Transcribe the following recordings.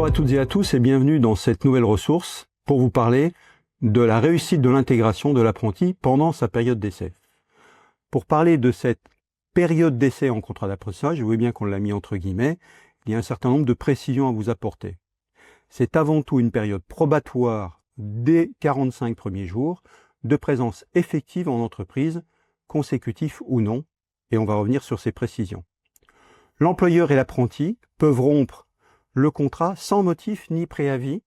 Bonjour à toutes et à tous et bienvenue dans cette nouvelle ressource pour vous parler de la réussite de l'intégration de l'apprenti pendant sa période d'essai. Pour parler de cette période d'essai en contrat d'apprentissage, vous voyez bien qu'on l'a mis entre guillemets, il y a un certain nombre de précisions à vous apporter. C'est avant tout une période probatoire des 45 premiers jours de présence effective en entreprise, consécutif ou non, et on va revenir sur ces précisions. L'employeur et l'apprenti peuvent rompre le contrat sans motif ni préavis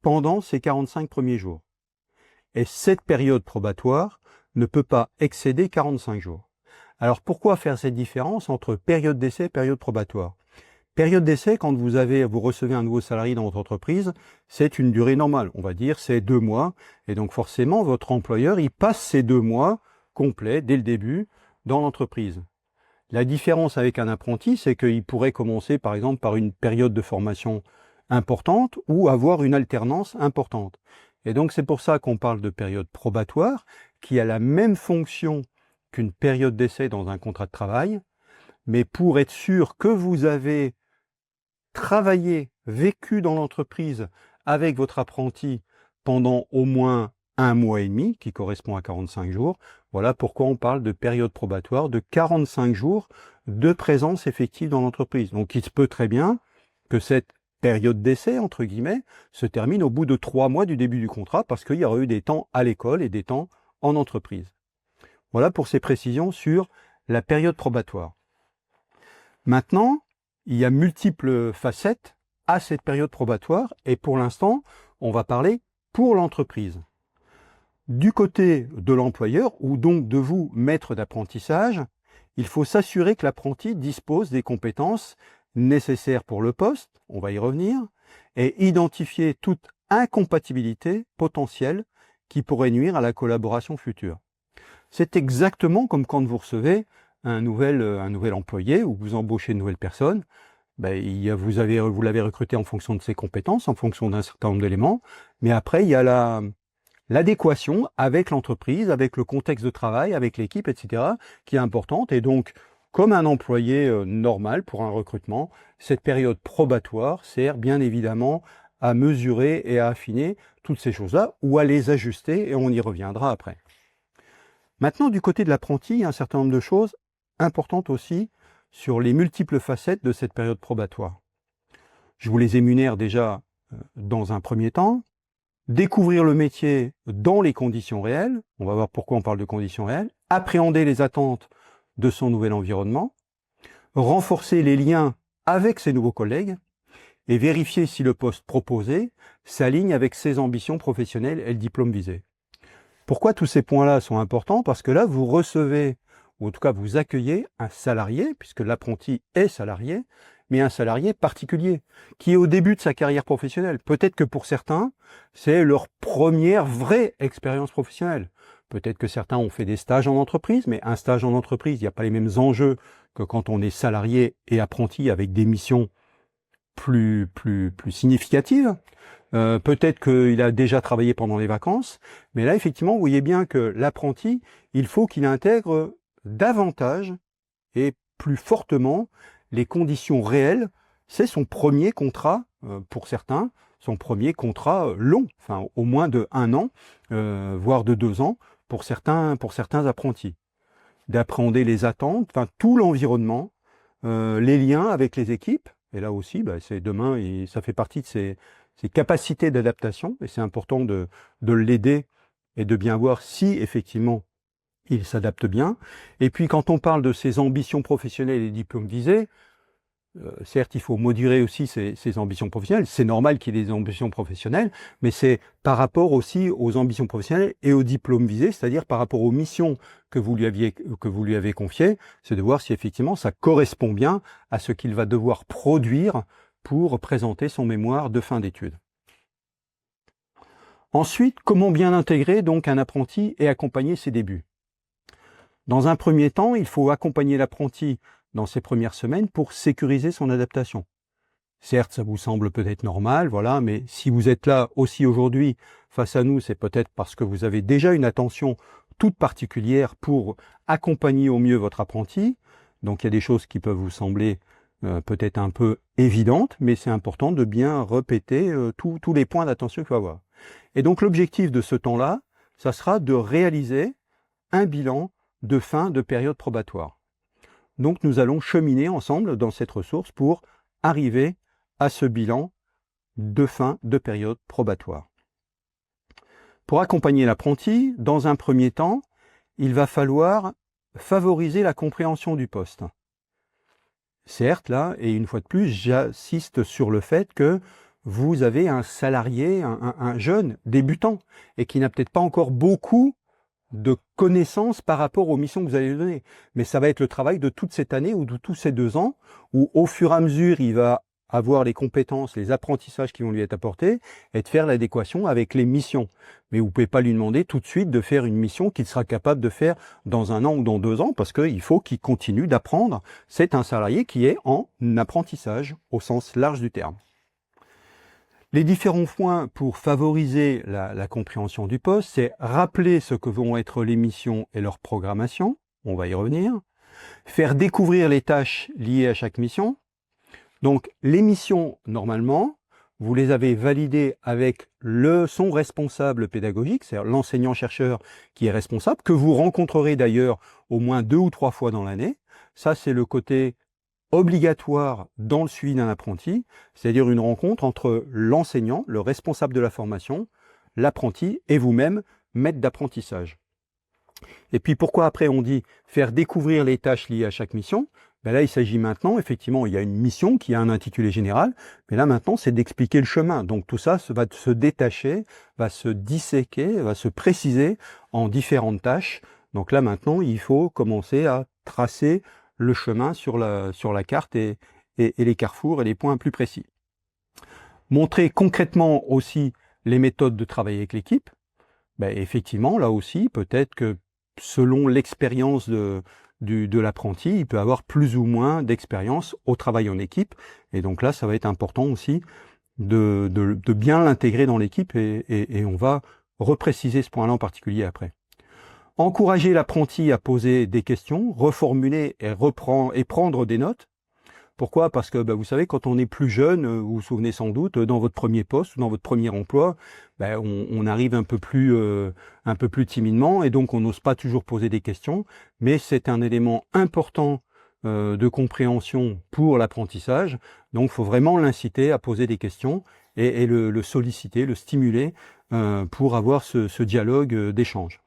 pendant ces 45 premiers jours. Et cette période probatoire ne peut pas excéder 45 jours. Alors pourquoi faire cette différence entre période d'essai et période probatoire? Période d'essai, quand vous recevez un nouveau salarié dans votre entreprise, c'est une durée normale. On va dire c'est 2 mois. Et donc forcément, votre employeur, il passe ces 2 mois complets dès le début dans l'entreprise. La différence avec un apprenti, c'est qu'il pourrait commencer par exemple par une période de formation importante ou avoir une alternance importante. Et donc c'est pour ça qu'on parle de période probatoire qui a la même fonction qu'une période d'essai dans un contrat de travail, mais pour être sûr que vous avez travaillé, vécu dans l'entreprise avec votre apprenti pendant au moins 1 mois et demi, qui correspond à 45 jours. Voilà pourquoi on parle de période probatoire de 45 jours de présence effective dans l'entreprise. Donc il se peut très bien que cette période d'essai, entre guillemets, se termine au bout de 3 mois du début du contrat, parce qu'il y aura eu des temps à l'école et des temps en entreprise. Voilà pour ces précisions sur la période probatoire. Maintenant, il y a multiples facettes à cette période probatoire, et pour l'instant, on va parler pour l'entreprise. Du côté de l'employeur, ou donc de vous, maître d'apprentissage, il faut s'assurer que l'apprenti dispose des compétences nécessaires pour le poste, on va y revenir, et identifier toute incompatibilité potentielle qui pourrait nuire à la collaboration future. C'est exactement comme quand vous recevez un nouvel employé ou vous embauchez une nouvelle personne. Vous l'avez recruté en fonction de ses compétences, en fonction d'un certain nombre d'éléments, mais après il y a l'adéquation avec l'entreprise, avec le contexte de travail, avec l'équipe, etc., qui est importante. Et donc, comme un employé normal pour un recrutement, cette période probatoire sert bien évidemment à mesurer et à affiner toutes ces choses-là, ou à les ajuster, et on y reviendra après. Maintenant, du côté de l'apprenti, il y a un certain nombre de choses importantes aussi sur les multiples facettes de cette période probatoire. Je vous les énumère déjà dans un premier temps. Découvrir le métier dans les conditions réelles, on va voir pourquoi on parle de conditions réelles, appréhender les attentes de son nouvel environnement, renforcer les liens avec ses nouveaux collègues et vérifier si le poste proposé s'aligne avec ses ambitions professionnelles et le diplôme visé. Pourquoi tous ces points-là sont importants? Parce que là, vous recevez, ou en tout cas vous accueillez un salarié, puisque l'apprenti est salarié, mais un salarié particulier, qui est au début de sa carrière professionnelle. Peut-être que pour certains, c'est leur première vraie expérience professionnelle. Peut-être que certains ont fait des stages en entreprise, mais un stage en entreprise, il n'y a pas les mêmes enjeux que quand on est salarié et apprenti avec des missions plus significatives. Peut-être qu'il a déjà travaillé pendant les vacances, mais là, effectivement, vous voyez bien que l'apprenti, il faut qu'il intègre davantage et plus fortement les conditions réelles. C'est son premier contrat, pour certains, son premier contrat long, enfin au moins de 1 an, voire de 2 ans, pour certains apprentis. D'appréhender les attentes, enfin tout l'environnement, les liens avec les équipes, et là aussi, c'est demain, et ça fait partie de ses capacités d'adaptation, et c'est important de l'aider et de bien voir si effectivement il s'adapte bien. Et puis quand on parle de ses ambitions professionnelles et diplômes visés, certes il faut moduler aussi ses ambitions professionnelles, c'est normal qu'il ait des ambitions professionnelles, mais c'est par rapport aussi aux ambitions professionnelles et aux diplômes visés, c'est-à-dire par rapport aux missions que vous lui avez confiées, c'est de voir si effectivement ça correspond bien à ce qu'il va devoir produire pour présenter son mémoire de fin d'études. Ensuite, comment bien intégrer donc un apprenti et accompagner ses débuts? Dans un premier temps, il faut accompagner l'apprenti dans ses premières semaines pour sécuriser son adaptation. Certes, ça vous semble peut-être normal, voilà, mais si vous êtes là aussi aujourd'hui face à nous, c'est peut-être parce que vous avez déjà une attention toute particulière pour accompagner au mieux votre apprenti. Donc il y a des choses qui peuvent vous sembler peut-être un peu évidente, mais c'est important de bien répéter tous les points d'attention qu'il faut avoir. Et donc l'objectif de ce temps-là, ça sera de réaliser un bilan de fin de période probatoire. Donc nous allons cheminer ensemble dans cette ressource pour arriver à ce bilan de fin de période probatoire. Pour accompagner l'apprenti, dans un premier temps, il va falloir favoriser la compréhension du poste. Certes, là, et une fois de plus, j'insiste sur le fait que vous avez un salarié, un jeune débutant, et qui n'a peut-être pas encore beaucoup de connaissances par rapport aux missions que vous allez lui donner. Mais ça va être le travail de toute cette année ou de tous ces 2 ans, où au fur et à mesure, il va avoir les compétences, les apprentissages qui vont lui être apportés, et de faire l'adéquation avec les missions. Mais vous ne pouvez pas lui demander tout de suite de faire une mission qu'il sera capable de faire dans 1 an ou dans 2 ans, parce qu'il faut qu'il continue d'apprendre. C'est un salarié qui est en apprentissage, au sens large du terme. Les différents points pour favoriser la compréhension du poste, c'est rappeler ce que vont être les missions et leur programmation, on va y revenir, faire découvrir les tâches liées à chaque mission. Donc les missions, normalement, vous les avez validées avec son responsable pédagogique, c'est-à-dire l'enseignant-chercheur qui est responsable, que vous rencontrerez d'ailleurs au moins 2 ou 3 fois dans l'année. Ça, c'est le côté obligatoire dans le suivi d'un apprenti, c'est-à-dire une rencontre entre l'enseignant, le responsable de la formation, l'apprenti et vous-même, maître d'apprentissage. Et puis pourquoi après on dit faire découvrir les tâches liées à chaque mission? Ben là, il s'agit maintenant, effectivement, il y a une mission qui a un intitulé général, mais là maintenant, c'est d'expliquer le chemin. Donc tout ça va se détacher, va se disséquer, va se préciser en différentes tâches. Donc là maintenant, il faut commencer à tracer le chemin sur la carte et les carrefours et les points plus précis. Montrer concrètement aussi les méthodes de travail avec l'équipe. Ben effectivement, là aussi, peut-être que selon l'expérience de l'apprenti, il peut avoir plus ou moins d'expérience au travail en équipe. Et donc là, ça va être important aussi de bien l'intégrer dans l'équipe et on va repréciser ce point-là en particulier après. Encourager l'apprenti à poser des questions, reformuler et prendre des notes. Pourquoi? Parce que vous savez, quand on est plus jeune, vous vous souvenez sans doute, dans votre premier poste ou dans votre premier emploi, on arrive un peu plus timidement et donc on n'ose pas toujours poser des questions. Mais c'est un élément important de compréhension pour l'apprentissage. Donc il faut vraiment l'inciter à poser des questions et le solliciter, le stimuler pour avoir ce dialogue d'échange.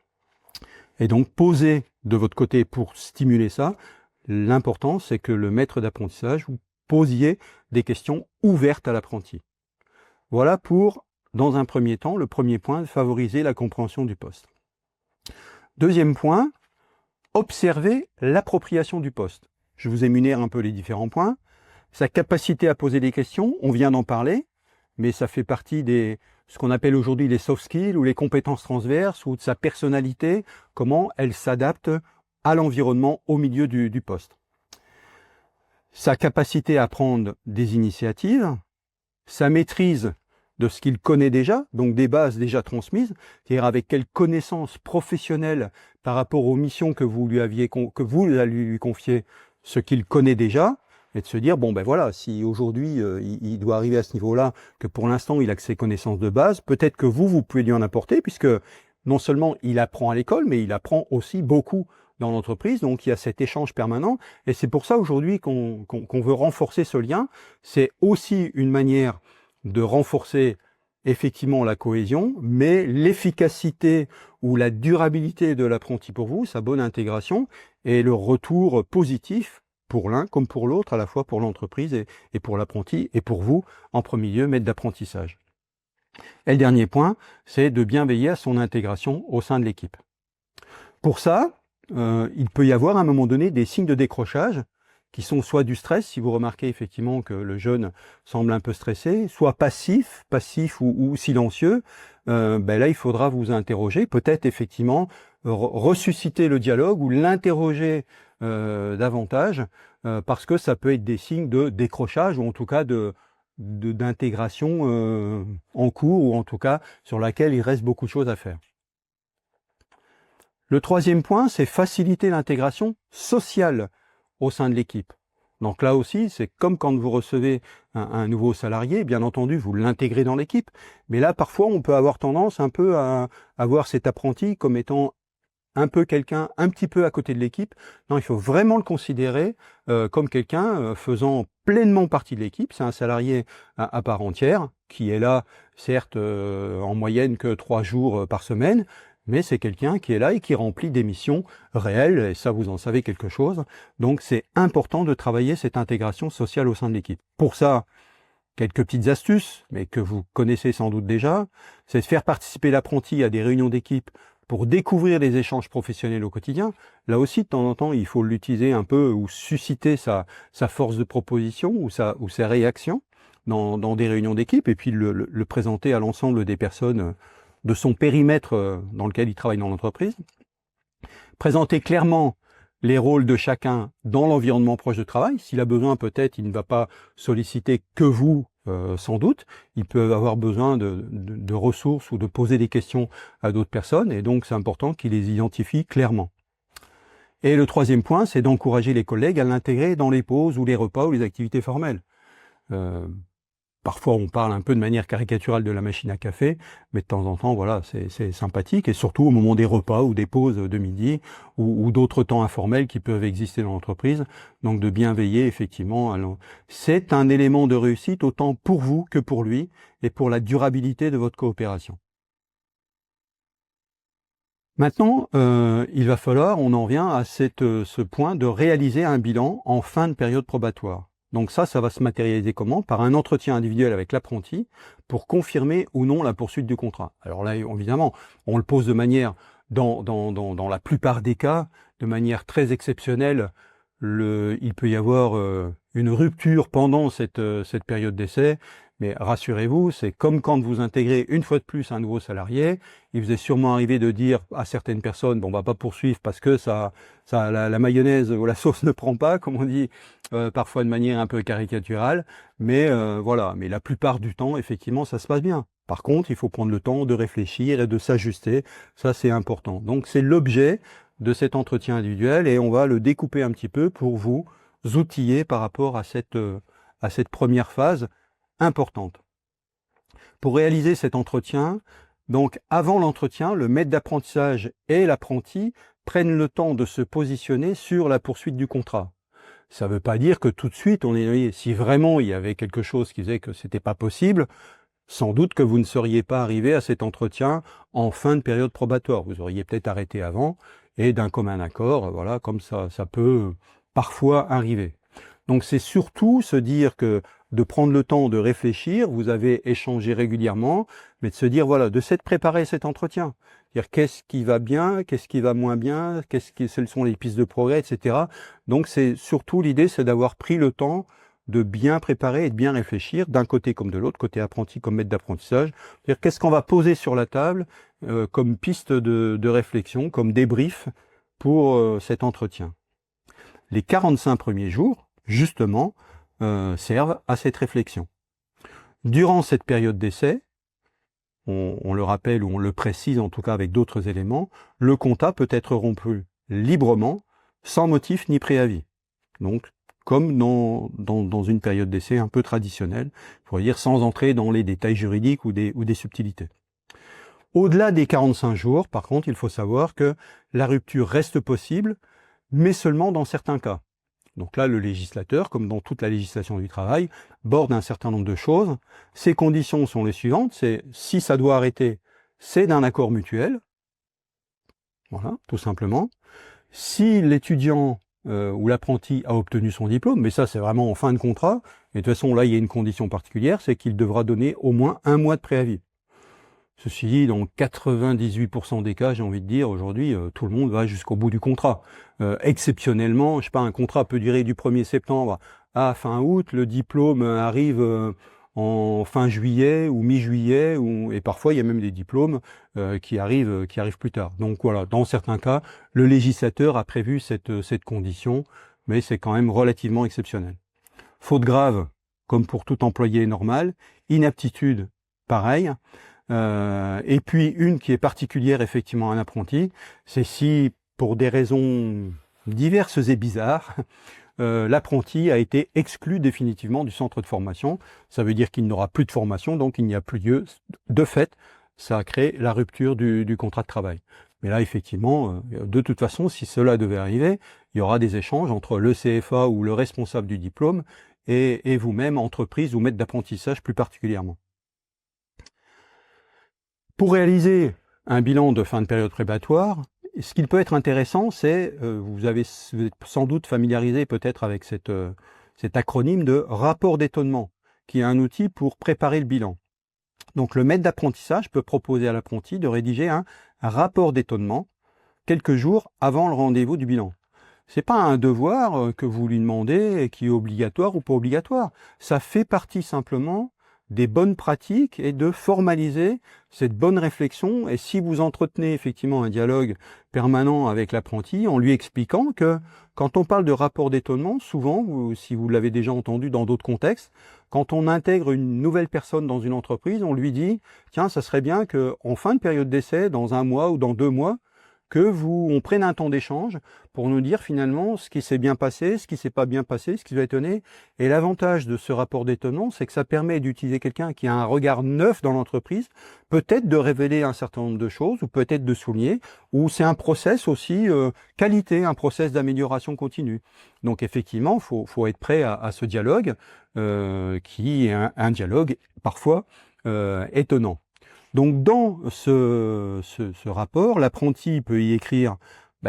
Et donc, posez de votre côté pour stimuler ça. L'important, c'est que le maître d'apprentissage, vous posiez des questions ouvertes à l'apprenti. Voilà pour, dans un premier temps, le premier point, favoriser la compréhension du poste. Deuxième point, observer l'appropriation du poste. Je vous énumère un peu les différents points. Sa capacité à poser des questions, on vient d'en parler, mais ça fait partie ce qu'on appelle aujourd'hui les soft skills ou les compétences transverses ou de sa personnalité, comment elle s'adapte à l'environnement au milieu du poste. Sa capacité à prendre des initiatives, sa maîtrise de ce qu'il connaît déjà, donc des bases déjà transmises, c'est-à-dire avec quelle connaissance professionnelle par rapport aux missions que vous allez lui confier, ce qu'il connaît déjà, et de se dire, bon ben voilà, si aujourd'hui il doit arriver à ce niveau-là, que pour l'instant il a que ses connaissances de base, peut-être que vous pouvez lui en apporter, puisque non seulement il apprend à l'école, mais il apprend aussi beaucoup dans l'entreprise, donc il y a cet échange permanent, et c'est pour ça aujourd'hui qu'on veut renforcer ce lien. C'est aussi une manière de renforcer effectivement la cohésion, mais l'efficacité ou la durabilité de l'apprenti pour vous, sa bonne intégration, et le retour positif pour l'un comme pour l'autre, à la fois pour l'entreprise et pour l'apprenti, et pour vous, en premier lieu, maître d'apprentissage. Et le dernier point, c'est de bien veiller à son intégration au sein de l'équipe. Pour ça, il peut y avoir à un moment donné des signes de décrochage, qui sont soit du stress, si vous remarquez effectivement que le jeune semble un peu stressé, soit passif ou silencieux. Là, il faudra vous interroger, peut-être effectivement ressusciter le dialogue ou l'interroger davantage, parce que ça peut être des signes de décrochage ou en tout cas d'intégration en cours, ou en tout cas sur laquelle il reste beaucoup de choses à faire. Le troisième point, c'est faciliter l'intégration sociale au sein de l'équipe. Donc là aussi, c'est comme quand vous recevez un nouveau salarié, bien entendu, vous l'intégrez dans l'équipe, mais là, parfois, on peut avoir tendance un peu à voir cet apprenti comme étant un peu quelqu'un un petit peu à côté de l'équipe. Non, il faut vraiment le considérer comme quelqu'un faisant pleinement partie de l'équipe. C'est un salarié à part entière, qui est là, certes, en moyenne que 3 jours par semaine, mais c'est quelqu'un qui est là et qui remplit des missions réelles, et ça, vous en savez quelque chose. Donc, c'est important de travailler cette intégration sociale au sein de l'équipe. Pour ça, quelques petites astuces, mais que vous connaissez sans doute déjà, c'est de faire participer l'apprenti à des réunions d'équipe pour découvrir les échanges professionnels au quotidien. Là aussi, de temps en temps, il faut l'utiliser un peu ou susciter sa force de proposition ou sa réaction dans des réunions d'équipe, et puis le présenter à l'ensemble des personnes de son périmètre dans lequel il travaille dans l'entreprise. Présenter clairement les rôles de chacun dans l'environnement proche de travail. S'il a besoin, peut-être, il ne va pas solliciter que vous, sans doute. Il peut avoir besoin de ressources ou de poser des questions à d'autres personnes, et donc c'est important qu'il les identifie clairement. Et le troisième point, c'est d'encourager les collègues à l'intégrer dans les pauses ou les repas ou les activités formelles. Parfois, on parle un peu de manière caricaturale de la machine à café, mais de temps en temps, voilà, c'est sympathique, et surtout au moment des repas ou des pauses de midi, ou d'autres temps informels qui peuvent exister dans l'entreprise. Donc, de bien veiller, effectivement. C'est un élément de réussite autant pour vous que pour lui, et pour la durabilité de votre coopération. Maintenant, il va falloir, on en vient à ce point de réaliser un bilan en fin de période probatoire. Donc ça va se matérialiser comment? Par un entretien individuel avec l'apprenti pour confirmer ou non la poursuite du contrat. Alors là, évidemment, on le pose de manière, dans la plupart des cas, de manière très exceptionnelle. Il peut y avoir une rupture pendant cette période d'essai, mais rassurez-vous, c'est comme quand vous intégrez une fois de plus un nouveau salarié. Il vous est sûrement arrivé de dire à certaines personnes, bon, on va pas poursuivre parce que la mayonnaise ou la sauce ne prend pas, comme on dit parfois de manière un peu caricaturale, mais voilà. Mais la plupart du temps, effectivement, ça se passe bien. Par contre, il faut prendre le temps de réfléchir et de s'ajuster. Ça, c'est important. Donc, c'est l'objet de cet entretien individuel, et on va le découper un petit peu pour vous outiller par rapport à cette première phase importante. Pour réaliser cet entretien, donc avant l'entretien, le maître d'apprentissage et l'apprenti prennent le temps de se positionner sur la poursuite du contrat. Ça ne veut pas dire que tout de suite, si vraiment il y avait quelque chose qui faisait que c'était pas possible, sans doute que vous ne seriez pas arrivé à cet entretien en fin de période probatoire. Vous auriez peut-être arrêté avant, et d'un commun accord, voilà, comme ça peut parfois arriver. Donc c'est surtout se dire que de prendre le temps de réfléchir, vous avez échangé régulièrement, mais de se dire, voilà, de s'être préparé cet entretien. Dire qu'est-ce qui va bien, qu'est-ce qui va moins bien, quelles sont les pistes de progrès, etc. Donc c'est surtout l'idée, c'est d'avoir pris le temps de bien préparer et de bien réfléchir, d'un côté comme de l'autre, côté apprenti comme maître d'apprentissage. C'est-à-dire qu'est-ce qu'on va poser sur la table comme piste de réflexion, comme débrief pour cet entretien. Les 45 premiers jours, justement, servent à cette réflexion. Durant cette période d'essai, on le rappelle ou on le précise en tout cas avec d'autres éléments, le contrat peut être rompu librement, sans motif ni préavis. Donc, comme dans une période d'essai un peu traditionnelle, il faut dire sans entrer dans les détails juridiques ou des subtilités. Au-delà des 45 jours, par contre, il faut savoir que la rupture reste possible, mais seulement dans certains cas. Donc là, le législateur, comme dans toute la législation du travail, borde un certain nombre de choses. Ces conditions sont les suivantes, c'est si ça doit arrêter, c'est d'un accord mutuel. Voilà, tout simplement. Si l'étudiant ou l'apprenti a obtenu son diplôme, mais ça c'est vraiment en fin de contrat, et de toute façon là il y a une condition particulière, c'est qu'il devra donner au moins 1 mois de préavis. Ceci dit, dans 98% des cas, j'ai envie de dire, aujourd'hui, tout le monde va jusqu'au bout du contrat. Exceptionnellement, je sais pas, un contrat peut durer du 1er septembre à fin août, le diplôme arrive en fin juillet ou mi-juillet, et parfois il y a même des diplômes qui arrivent plus tard. Donc voilà, dans certains cas, le législateur a prévu cette condition, mais c'est quand même relativement exceptionnel. Faute grave, comme pour tout employé normal, inaptitude, pareil. Et puis une qui est particulière effectivement à un apprenti, c'est si pour des raisons diverses et bizarres, l'apprenti a été exclu définitivement du centre de formation. Ça veut dire qu'il n'aura plus de formation, donc il n'y a plus lieu. De fait, ça crée la rupture du contrat de travail. Mais là, effectivement, de toute façon, si cela devait arriver, il y aura des échanges entre le CFA ou le responsable du diplôme et vous-même, entreprise ou maître d'apprentissage plus particulièrement. Pour réaliser un bilan de fin de période probatoire, ce qui peut être intéressant, c'est, vous êtes sans doute familiarisé peut-être avec cet acronyme de rapport d'étonnement, qui est un outil pour préparer le bilan. Donc le maître d'apprentissage peut proposer à l'apprenti de rédiger un rapport d'étonnement quelques jours avant le rendez-vous du bilan. C'est pas un devoir que vous lui demandez et qui est obligatoire ou pas obligatoire. Ça fait partie simplement des bonnes pratiques et de formaliser cette bonne réflexion. Et si vous entretenez effectivement un dialogue permanent avec l'apprenti en lui expliquant que quand on parle de rapport d'étonnement, souvent, si vous l'avez déjà entendu dans d'autres contextes, quand on intègre une nouvelle personne dans une entreprise, on lui dit « Tiens, ça serait bien qu'en fin de période d'essai, dans 1 mois ou dans 2 mois, on prenne un temps d'échange pour nous dire finalement ce qui s'est bien passé, ce qui s'est pas bien passé, ce qui doit étonner. » Et l'avantage de ce rapport d'étonnement, c'est que ça permet d'utiliser quelqu'un qui a un regard neuf dans l'entreprise, peut-être de révéler un certain nombre de choses, ou peut-être de souligner, ou c'est un process aussi qualité, un process d'amélioration continue. Donc effectivement, faut être prêt à ce dialogue, qui est un dialogue parfois étonnant. Donc dans ce rapport, l'apprenti peut y écrire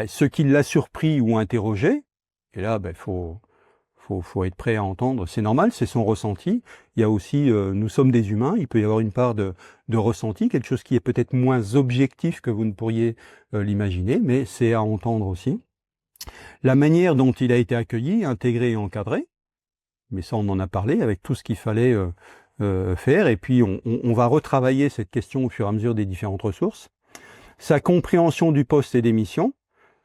ce qui l'a surpris ou interrogé, et là faut être prêt à entendre, c'est normal, c'est son ressenti. Il y a aussi, nous sommes des humains, il peut y avoir une part de ressenti, quelque chose qui est peut-être moins objectif que vous ne pourriez l'imaginer, mais c'est à entendre aussi. La manière dont il a été accueilli, intégré et encadré, mais ça on en a parlé, avec tout ce qu'il fallait faire, et puis on va retravailler cette question au fur et à mesure des différentes ressources. Sa compréhension du poste et des missions,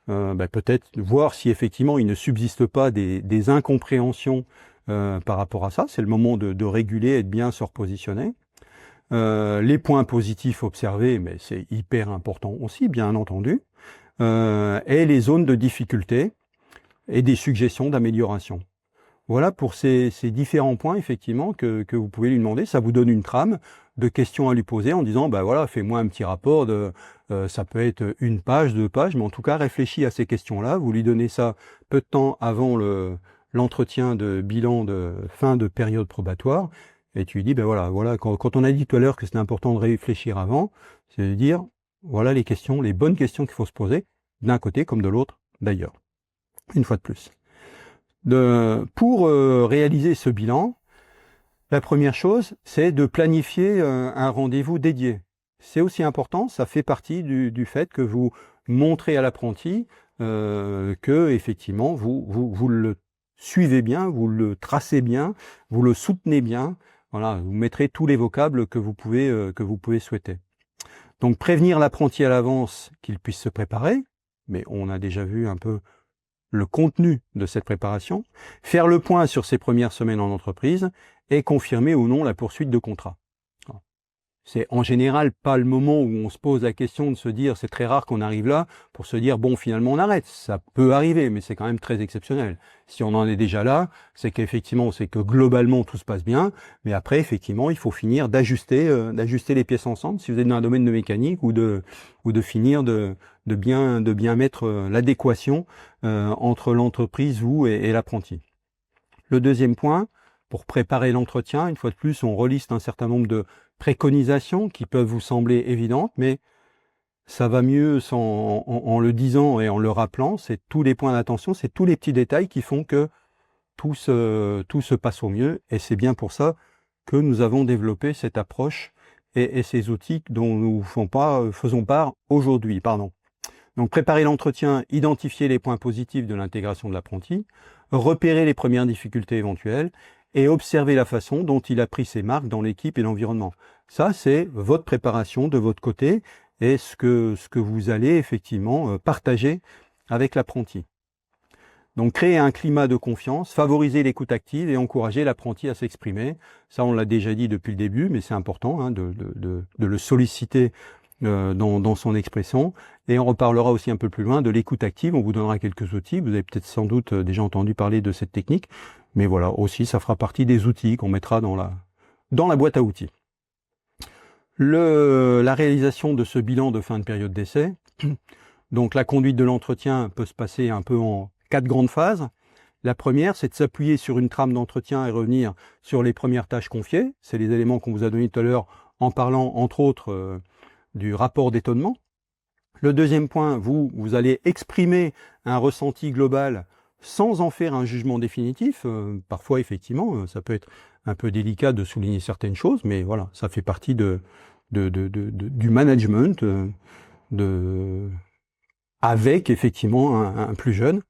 peut-être voir si effectivement il ne subsiste pas des incompréhensions par rapport à ça, c'est le moment de réguler et de bien se repositionner. Les points positifs observés, mais c'est hyper important aussi, bien entendu, et les zones de difficulté et des suggestions d'amélioration. Voilà pour ces différents points, effectivement, que vous pouvez lui demander. Ça vous donne une trame de questions à lui poser en disant, voilà, fais-moi un petit rapport ça peut être 1 page, 2 pages, mais en tout cas, réfléchis à ces questions-là. Vous lui donnez ça peu de temps avant l'entretien de bilan de fin de période probatoire. Et tu lui dis, voilà, quand on a dit tout à l'heure que c'était important de réfléchir avant, c'est de dire, voilà les questions, les bonnes questions qu'il faut se poser, d'un côté comme de l'autre, d'ailleurs. Une fois de plus. Pour réaliser ce bilan, la première chose, c'est de planifier un rendez-vous dédié. C'est aussi important, ça fait partie du fait que vous montrez à l'apprenti que effectivement vous le suivez bien, vous le tracez bien, vous le soutenez bien. Voilà, vous mettrez tous les vocables que vous pouvez souhaiter. Donc prévenir l'apprenti à l'avance qu'il puisse se préparer, mais on a déjà vu un peu le contenu de cette préparation, faire le point sur ses premières semaines en entreprise et confirmer ou non la poursuite de contrat. C'est en général pas le moment où on se pose la question de se dire, c'est très rare qu'on arrive là, pour se dire, bon, finalement on arrête. Ça peut arriver, mais c'est quand même très exceptionnel. Si on en est déjà là, c'est qu'effectivement, c'est que globalement tout se passe bien, mais après, effectivement, il faut finir d'ajuster les pièces ensemble, si vous êtes dans un domaine de mécanique, ou de finir de bien mettre l'adéquation entre l'entreprise, vous et l'apprenti. Le deuxième point, pour préparer l'entretien, une fois de plus, on reliste un certain nombre de préconisations qui peuvent vous sembler évidentes, mais ça va mieux en le disant et en le rappelant. C'est tous les points d'attention, c'est tous les petits détails qui font que tout se passe au mieux, et c'est bien pour ça que nous avons développé cette approche et ces outils dont nous faisons part aujourd'hui. Donc préparer l'entretien, identifier les points positifs de l'intégration de l'apprenti, repérer les premières difficultés éventuelles, et observer la façon dont il a pris ses marques dans l'équipe et l'environnement. Ça, c'est votre préparation de votre côté et ce que vous allez effectivement partager avec l'apprenti. Donc créer un climat de confiance, favoriser l'écoute active et encourager l'apprenti à s'exprimer. Ça, on l'a déjà dit depuis le début, mais c'est important de le solliciter dans son expression. Et on reparlera aussi un peu plus loin de l'écoute active. On vous donnera quelques outils. Vous avez peut-être sans doute déjà entendu parler de cette technique. Mais voilà, aussi, ça fera partie des outils qu'on mettra dans la boîte à outils. La réalisation de ce bilan de fin de période d'essai. Donc la conduite de l'entretien peut se passer un peu en 4 grandes phases. La première, c'est de s'appuyer sur une trame d'entretien et revenir sur les premières tâches confiées. C'est les éléments qu'on vous a donnés tout à l'heure en parlant, entre autres, du rapport d'étonnement. Le deuxième point, vous allez exprimer un ressenti global sans en faire un jugement définitif. Parfois, effectivement, ça peut être un peu délicat de souligner certaines choses, mais voilà, ça fait partie du management, avec effectivement un plus jeune.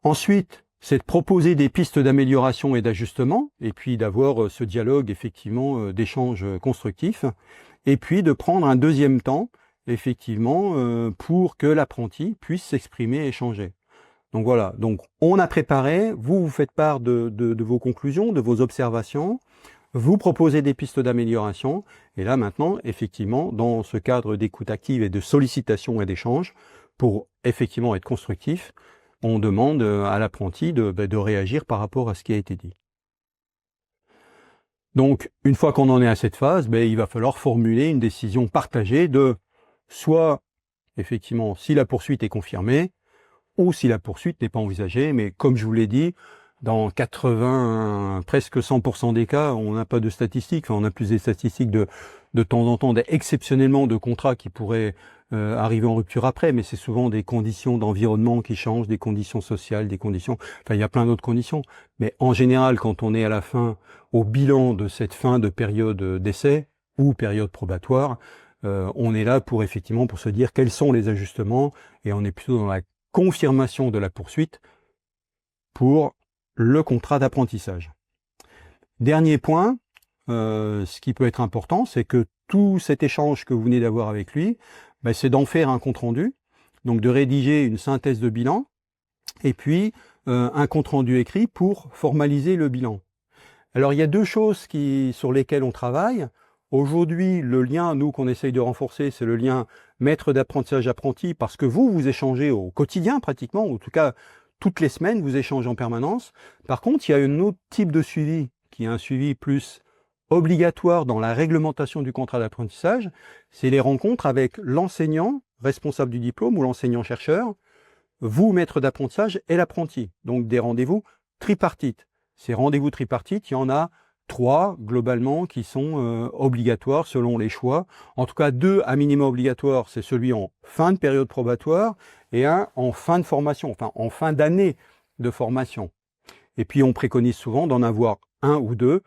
Ensuite, c'est de proposer des pistes d'amélioration et d'ajustement, et puis d'avoir ce dialogue effectivement d'échange constructif, et puis de prendre un deuxième temps effectivement pour que l'apprenti puisse s'exprimer et échanger. Donc voilà, donc on a préparé, vous faites part de vos conclusions, de vos observations, vous proposez des pistes d'amélioration, et là maintenant, effectivement, dans ce cadre d'écoute active et de sollicitation et d'échange, pour effectivement être constructif, on demande à l'apprenti de réagir par rapport à ce qui a été dit. Donc, une fois qu'on en est à cette phase, il va falloir formuler une décision partagée de soit, effectivement, si la poursuite est confirmée, ou si la poursuite n'est pas envisagée, mais comme je vous l'ai dit, dans 80, presque 100% des cas, on n'a pas de statistiques, on a plus des statistiques de temps en temps, exceptionnellement de contrats qui pourraient arriver en rupture après, mais c'est souvent des conditions d'environnement qui changent, des conditions sociales, il y a plein d'autres conditions. Mais en général, quand on est à la fin, au bilan de cette fin de période d'essai ou période probatoire, on est là pour se dire quels sont les ajustements, et on est plutôt dans la confirmation de la poursuite pour le contrat d'apprentissage. Dernier point, ce qui peut être important, c'est que tout cet échange que vous venez d'avoir avec lui, c'est d'en faire un compte-rendu, donc de rédiger une synthèse de bilan, et puis un compte-rendu écrit pour formaliser le bilan. Alors il y a deux choses sur lesquelles on travaille. Aujourd'hui, le lien, nous, qu'on essaye de renforcer, c'est le lien maître d'apprentissage-apprenti, parce que vous échangez au quotidien pratiquement, ou en tout cas toutes les semaines, vous échangez en permanence. Par contre, il y a un autre type de suivi, qui est un suivi plus obligatoire dans la réglementation du contrat d'apprentissage, c'est les rencontres avec l'enseignant responsable du diplôme ou l'enseignant-chercheur, vous, maître d'apprentissage, et l'apprenti. Donc des rendez-vous tripartites. Ces rendez-vous tripartites, il y en a 3 globalement qui sont obligatoires selon les choix. En tout cas 2 à minima obligatoires, c'est celui en fin de période probatoire et un en fin de formation, enfin en fin d'année de formation. Et puis on préconise souvent d'en avoir 1 ou 2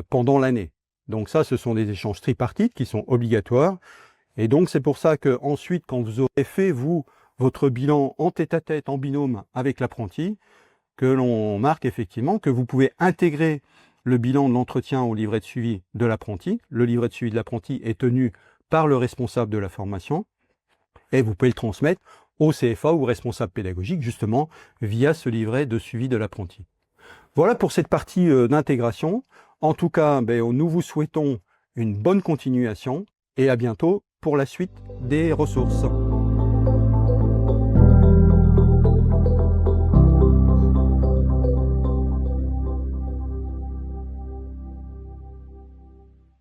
pendant l'année. Donc ça, ce sont des échanges tripartites qui sont obligatoires. Et donc c'est pour ça que ensuite, quand vous aurez fait votre bilan en tête-à-tête, en binôme avec l'apprenti, que l'on marque effectivement que vous pouvez intégrer le bilan de l'entretien au livret de suivi de l'apprenti. Le livret de suivi de l'apprenti est tenu par le responsable de la formation et vous pouvez le transmettre au CFA ou au responsable pédagogique justement via ce livret de suivi de l'apprenti. Voilà pour cette partie d'intégration. En tout cas, nous vous souhaitons une bonne continuation et à bientôt pour la suite des ressources.